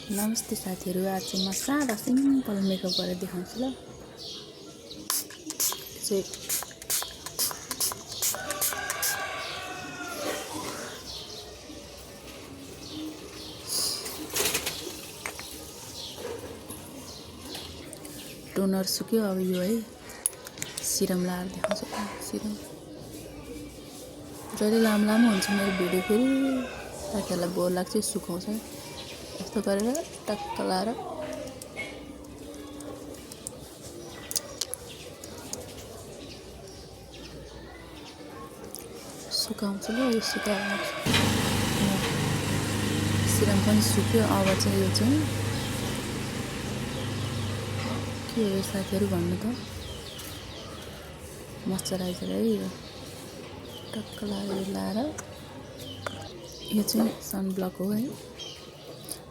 नमस्ते साथीहरू, आज चाहिँ म सादा सिम्पल मेकअप गरेर देखाउँछु ल। चाहिँ टोनर सुक्यो, अब यो है सिरम लगाएर देखाउँछु। सिरम जहिले लामो हुन्छ मेरो भिडियो, फेरि साथीहरूलाई बोर लाग्छ सुकाउँछ। यस्तो गरेर टक्क लाएर सुकाउँछु ल। यो सुकाएर सिरम पनि सुक्यो। अब चाहिँ यो चाहिँ के हो साथीहरू भन्नु त, मोइस्चराइजर है यो। टक्क लाएर यो चाहिँ सनब्लक हो है,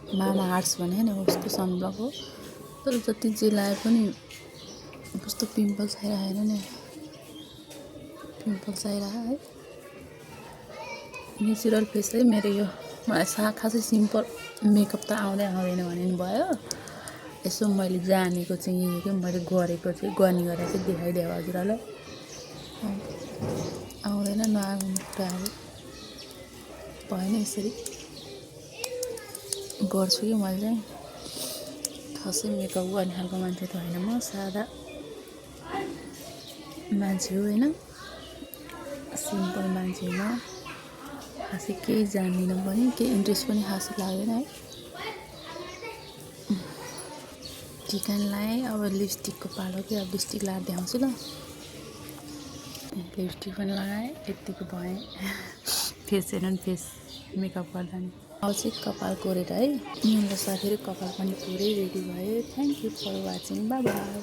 मामा आर्ट्स भने नि उसको सनब्लक हो। तर जति जे लाए पनि कस्तो पिम्पल्स आइरहेको नि, पिम्पल्स आइरहेको है। नेचुरल फेस है मेरो यो। मलाई खासै सिम्पल मेकअप त आउँदैन भने नि भयो। यसो मैले जानेको चाहिँ यही के मैले गरेको चाहिँ गरेर चाहिँ देखाइदिएँ हजुरहरूलाई। आउँदैन नआउने कुराहरू भएन, यसरी गर्छु कि मैले चाहिँ। खासै मेकअप गर्ने खालको मान्छे त होइन म, सादा मान्छे हो होइन, सिम्पल मान्छे हो म। खासै केही जान्दिनँ पनि, केही इन्ट्रेस्ट पनि खासै लाग्दैन है। टिका लगाएँ, अब लिपस्टिकको पालो कि अब लिपस्टिक लगाएर देखाउँछु ल। लिपस्टिक पनि लगाएँ, यत्तिको भएँ। फेस हेर्नु नि, फेस मेकअप गर्दा नि। अब चाहिँ कपाल कोरेर है, मेरो साथीहरू कपाल पनि पुरै रेडी भयो। Thank you for watching, bye by.